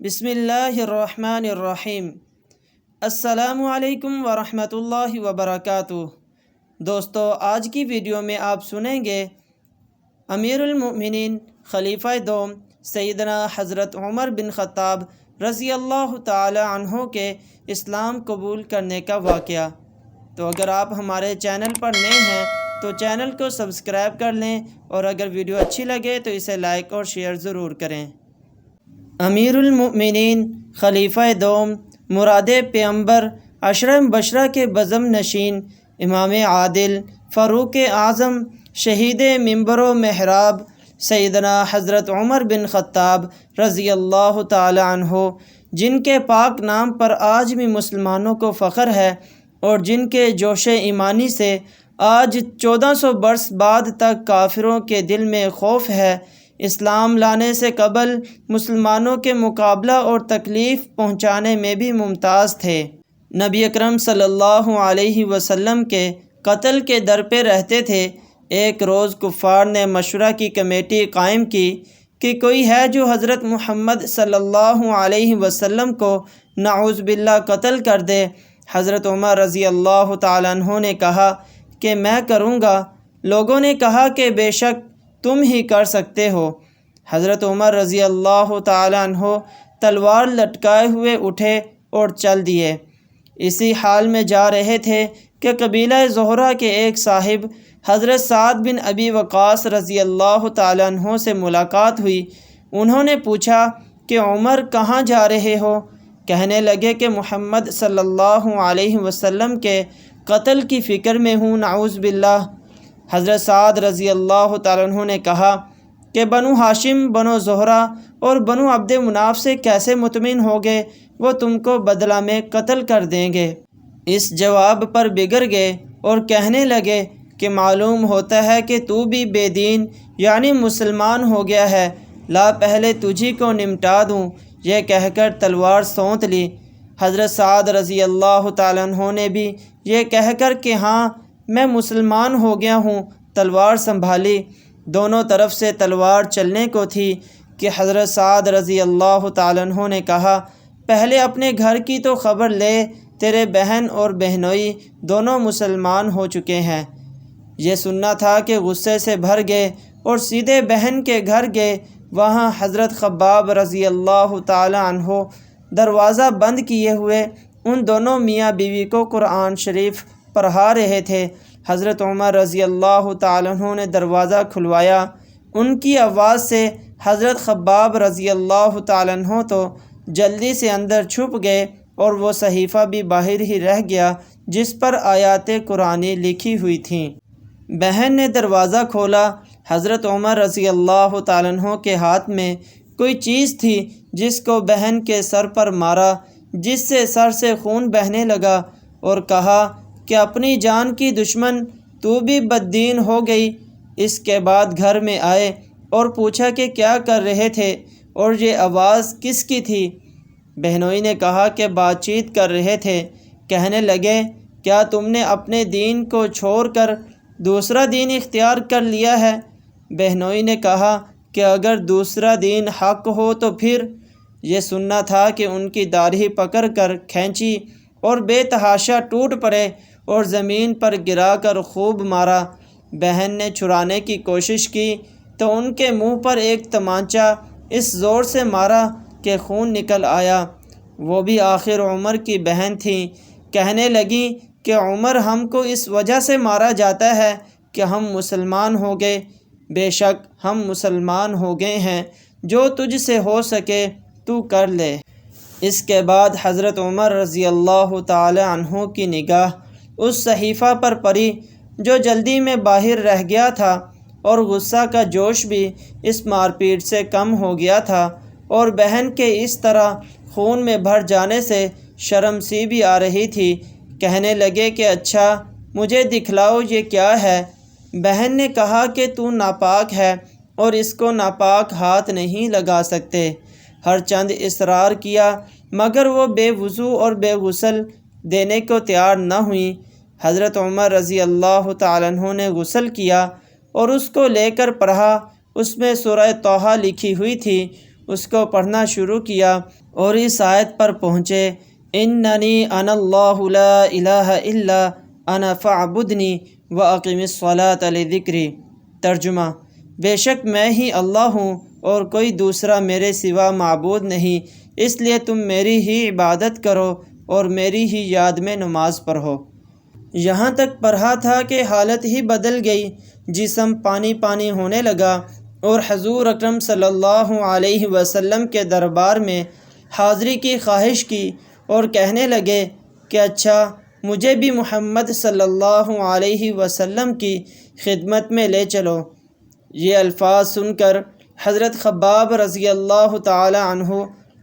بسم اللہ الرحمن الرحیم۔ السلام علیکم ورحمۃ اللہ وبرکاتہ۔ دوستو، آج کی ویڈیو میں آپ سنیں گے امیر المؤمنین خلیفہ دوم سیدنا حضرت عمر بن خطاب رضی اللہ تعالی عنہ کے اسلام قبول کرنے کا واقعہ۔ تو اگر آپ ہمارے چینل پر نئے ہیں تو چینل کو سبسکرائب کر لیں، اور اگر ویڈیو اچھی لگے تو اسے لائک اور شیئر ضرور کریں۔ امیر المؤمنین خلیفہ دوم مراد پیغمبر عشرہ مبشرہ کے بزم نشین، امام عادل، فاروق اعظم، شہید منبر و محراب سیدنا حضرت عمر بن خطاب رضی اللہ تعالی عنہ، جن کے پاک نام پر آج بھی مسلمانوں کو فخر ہے اور جن کے جوش ایمانی سے آج 1400 برس بعد تک کافروں کے دل میں خوف ہے، اسلام لانے سے قبل مسلمانوں کے مقابلہ اور تکلیف پہنچانے میں بھی ممتاز تھے۔ نبی اکرم صلی اللہ علیہ وسلم کے قتل کے در پہ رہتے تھے۔ ایک روز کفار نے مشورہ کی کمیٹی قائم کی کہ کوئی ہے جو حضرت محمد صلی اللہ علیہ وسلم کو نعوذ باللہ قتل کر دے۔ حضرت عمر رضی اللہ تعالیٰ عنہ نے کہا کہ میں کروں گا۔ لوگوں نے کہا کہ بے شک تم ہی کر سکتے ہو۔ حضرت عمر رضی اللہ تعالیٰ عنہ تلوار لٹکائے ہوئے اٹھے اور چل دیے۔ اسی حال میں جا رہے تھے کہ قبیلہ زہرہ کے ایک صاحب حضرت سعد بن ابی وقاص رضی اللہ تعالیٰ عنہ سے ملاقات ہوئی۔ انہوں نے پوچھا کہ عمر کہاں جا رہے ہو؟ کہنے لگے کہ محمد صلی اللہ علیہ وسلم کے قتل کی فکر میں ہوں، نعوذ باللہ۔ حضرت سعد رضی اللہ تعالیٰ عنہ نے کہا کہ بنو ہاشم، بنو زہرہ اور بنو عبد مناف سے کیسے مطمئن ہوگے؟ وہ تم کو بدلہ میں قتل کر دیں گے۔ اس جواب پر بگڑ گئے اور کہنے لگے کہ معلوم ہوتا ہے کہ تو بھی بے دین یعنی مسلمان ہو گیا ہے، لا پہلے تجھی کو نمٹا دوں۔ یہ کہہ کر تلوار سونت لی۔ حضرت سعد رضی اللہ تعالیٰ عنہ نے بھی یہ کہہ کر کہ ہاں میں مسلمان ہو گیا ہوں، تلوار سنبھالی۔ دونوں طرف سے تلوار چلنے کو تھی کہ حضرت سعد رضی اللہ تعالیٰ عنہ نے کہا پہلے اپنے گھر کی تو خبر لے، تیرے بہن اور بہنوئی دونوں مسلمان ہو چکے ہیں۔ یہ سننا تھا کہ غصے سے بھر گئے اور سیدھے بہن کے گھر گئے۔ وہاں حضرت خباب رضی اللہ تعالیٰ عنہ دروازہ بند کیے ہوئے ان دونوں میاں بیوی کو قرآن شریف پڑھا رہے تھے۔ حضرت عمر رضی اللہ تعالیٰ عنہ نے دروازہ کھلوایا۔ ان کی آواز سے حضرت خباب رضی اللہ تعالیٰ عنہ تو جلدی سے اندر چھپ گئے اور وہ صحیفہ بھی باہر ہی رہ گیا جس پر آیات قرآنی لکھی ہوئی تھیں۔ بہن نے دروازہ کھولا۔ حضرت عمر رضی اللہ تعالیٰ عنہ کے ہاتھ میں کوئی چیز تھی جس کو بہن کے سر پر مارا، جس سے سر سے خون بہنے لگا، اور کہا کہ اپنی جان کی دشمن، تو بھی بددین ہو گئی۔ اس کے بعد گھر میں آئے اور پوچھا کہ کیا کر رہے تھے اور یہ آواز کس کی تھی؟ بہنوئی نے کہا کہ بات چیت کر رہے تھے۔ کہنے لگے کیا تم نے اپنے دین کو چھوڑ کر دوسرا دین اختیار کر لیا ہے؟ بہنوئی نے کہا کہ اگر دوسرا دین حق ہو تو پھر؟ یہ سننا تھا کہ ان کی داڑھی پکڑ کر کھینچی اور بے تحاشا ٹوٹ پڑے اور زمین پر گرا کر خوب مارا۔ بہن نے چھڑانے کی کوشش کی تو ان کے منہ پر ایک تمانچہ اس زور سے مارا کہ خون نکل آیا۔ وہ بھی آخر عمر کی بہن تھیں۔ کہنے لگیں کہ عمر، ہم کو اس وجہ سے مارا جاتا ہے کہ ہم مسلمان ہو گئے۔ بے شک ہم مسلمان ہو گئے ہیں، جو تجھ سے ہو سکے تو کر لے۔ اس کے بعد حضرت عمر رضی اللہ تعالی عنہ کی نگاہ اس صحیفہ پر پڑی جو جلدی میں باہر رہ گیا تھا، اور غصہ کا جوش بھی اس مار پیٹ سے کم ہو گیا تھا، اور بہن کے اس طرح خون میں بھر جانے سے شرم سی بھی آ رہی تھی۔ کہنے لگے کہ اچھا مجھے دکھلاؤ یہ کیا ہے؟ بہن نے کہا کہ تو ناپاک ہے اور اس کو ناپاک ہاتھ نہیں لگا سکتے۔ ہر چند اصرار کیا مگر وہ بے وضو اور بے غسل دینے کو تیار نہ ہوئیں۔ حضرت عمر رضی اللہ تعالیٰ عنہ نے غسل کیا اور اس کو لے کر پڑھا۔ اس میں سورہ طٰہٰ لکھی ہوئی تھی۔ اس کو پڑھنا شروع کیا اور اس آیت پر پہنچے، اننی انا اللہ لا الہ الا انا فاعبدنی واقم الصلاۃ لذکری۔ ترجمہ: بے شک میں ہی اللہ ہوں اور کوئی دوسرا میرے سوا معبود نہیں، اس لیے تم میری ہی عبادت کرو اور میری ہی یاد میں نماز پڑھو۔ یہاں تک پڑھا تھا کہ حالت ہی بدل گئی، جسم پانی پانی ہونے لگا اور حضور اکرم صلی اللہ علیہ وسلم کے دربار میں حاضری کی خواہش کی اور کہنے لگے کہ اچھا مجھے بھی محمد صلی اللہ علیہ وسلم کی خدمت میں لے چلو۔ یہ الفاظ سن کر حضرت خباب رضی اللہ تعالی عنہ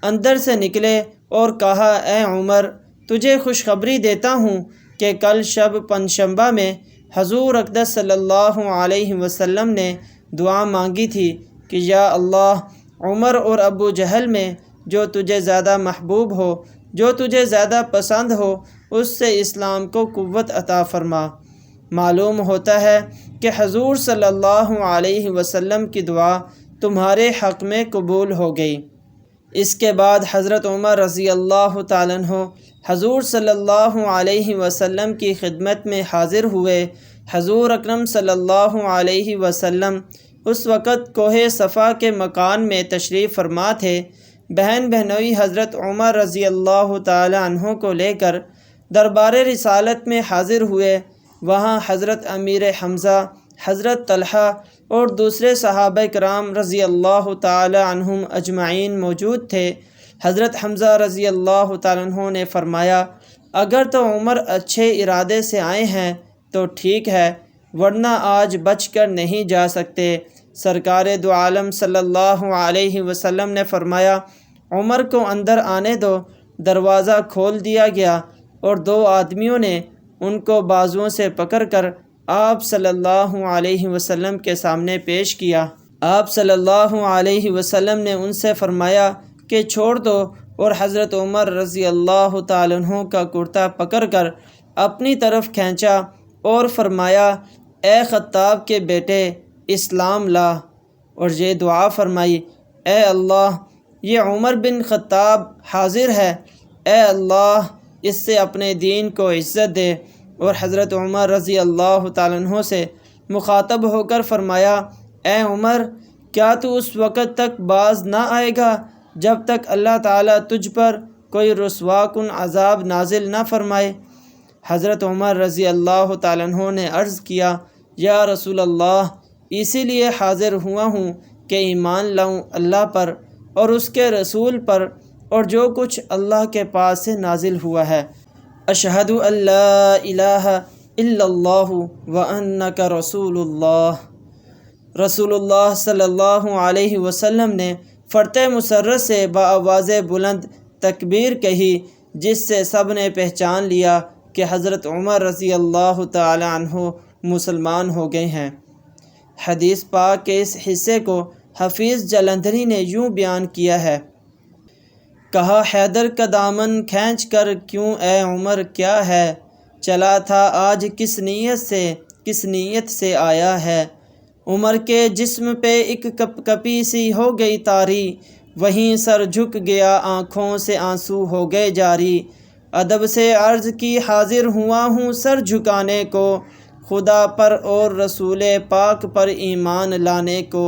اندر سے نکلے اور کہا، اے عمر، تجھے خوشخبری دیتا ہوں کہ کل شب پنجشنبہ میں حضور اقدس صلی اللہ علیہ وسلم نے دعا مانگی تھی کہ یا اللہ، عمر اور ابو جہل میں جو تجھے زیادہ محبوب ہو، جو تجھے زیادہ پسند ہو، اس سے اسلام کو قوت عطا فرما۔ معلوم ہوتا ہے کہ حضور صلی اللہ علیہ وسلم کی دعا تمہارے حق میں قبول ہو گئی۔ اس کے بعد حضرت عمر رضی اللہ تعالیٰ عنہ حضور صلی اللہ علیہ وسلم کی خدمت میں حاضر ہوئے۔ حضور اکرم صلی اللہ علیہ وسلم اس وقت کوہ صفا کے مکان میں تشریف فرما تھے۔ بہن بہنوئی حضرت عمر رضی اللہ تعالیٰ عنہ کو لے کر دربار رسالت میں حاضر ہوئے۔ وہاں حضرت امیر حمزہ، حضرت طلحہ اور دوسرے صحابہ کرام رضی اللہ تعالی عنہم اجمعین موجود تھے۔ حضرت حمزہ رضی اللہ تعالیٰ عنہ نے فرمایا، اگر تو عمر اچھے ارادے سے آئے ہیں تو ٹھیک ہے، ورنہ آج بچ کر نہیں جا سکتے۔ سرکار دو عالم صلی اللہ علیہ وسلم نے فرمایا، عمر کو اندر آنے دو۔ دروازہ کھول دیا گیا اور دو آدمیوں نے ان کو بازوؤں سے پکڑ کر آپ صلی اللہ علیہ وسلم کے سامنے پیش کیا۔ آپ صلی اللہ علیہ وسلم نے ان سے فرمایا کہ چھوڑ دو، اور حضرت عمر رضی اللہ تعالیٰ عنہ کا کرتا پکڑ کر اپنی طرف کھینچا اور فرمایا، اے خطاب کے بیٹے، اسلام لا، اور یہ دعا فرمائی، اے اللہ، یہ عمر بن خطاب حاضر ہے، اے اللہ اس سے اپنے دین کو عزت دے۔ اور حضرت عمر رضی اللہ تعالیٰ عنہ سے مخاطب ہو کر فرمایا، اے عمر، کیا تو اس وقت تک باز نہ آئے گا جب تک اللہ تعالیٰ تجھ پر کوئی رسوا کن عذاب نازل نہ فرمائے؟ حضرت عمر رضی اللہ تعالیٰ عنہ نے عرض کیا، یا رسول اللہ، اسی لیے حاضر ہوا ہوں کہ ایمان لاؤں اللہ پر اور اس کے رسول پر اور جو کچھ اللہ کے پاس سے نازل ہوا ہے۔ اشہد ان لا الہ الا اللہ وانک رسول اللہ۔ رسول اللہ صلی اللہ علیہ وسلم نے فرتہ مسرت سے بآواز بلند تکبیر کہی، جس سے سب نے پہچان لیا کہ حضرت عمر رضی اللہ تعالی عنہ مسلمان ہو گئے ہیں۔ حدیث پاک کے اس حصے کو حفیظ جلندھری نے یوں بیان کیا ہے، کہا، حیدر کا دامن کھینچ کر کیوں اے عمر کیا ہے، چلا تھا آج کس نیت سے آیا ہے۔ عمر کے جسم پہ ایک کپ کپی سی ہو گئی طاری، وہیں سر جھک گیا آنکھوں سے آنسو ہو گئے جاری۔ ادب سے عرض کی حاضر ہوا ہوں سر جھکانے کو، خدا پر اور رسول پاک پر ایمان لانے کو۔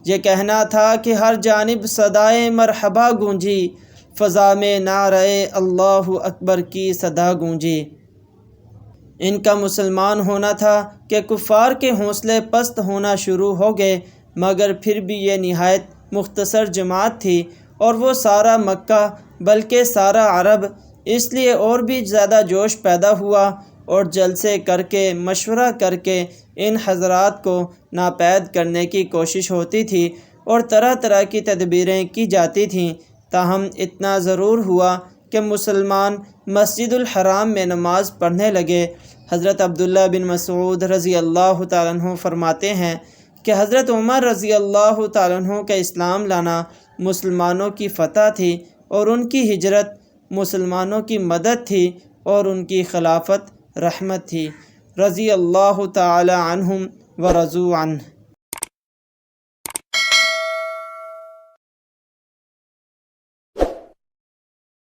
یہ کہنا تھا کہ ہر جانب صدائے مرحبا گونجی، فضا میں نعرہ اللہ اکبر کی صدا گونجی۔ ان کا مسلمان ہونا تھا کہ کفار کے حوصلے پست ہونا شروع ہو گئے، مگر پھر بھی یہ نہایت مختصر جماعت تھی اور وہ سارا مکہ بلکہ سارا عرب، اس لیے اور بھی زیادہ جوش پیدا ہوا اور جلسے کر کے مشورہ کر کے ان حضرات کو ناپید کرنے کی کوشش ہوتی تھی اور طرح طرح کی تدبیریں کی جاتی تھیں۔ تاہم اتنا ضرور ہوا کہ مسلمان مسجد الحرام میں نماز پڑھنے لگے۔ حضرت عبداللہ بن مسعود رضی اللہ تعالیٰ عنہ فرماتے ہیں کہ حضرت عمر رضی اللہ تعالیٰ عنہ کا اسلام لانا مسلمانوں کی فتح تھی اور ان کی ہجرت مسلمانوں کی مدد تھی اور ان کی خلافت رحمت تھی، رضی اللہ تعالی عنہم ورضوا عنہ۔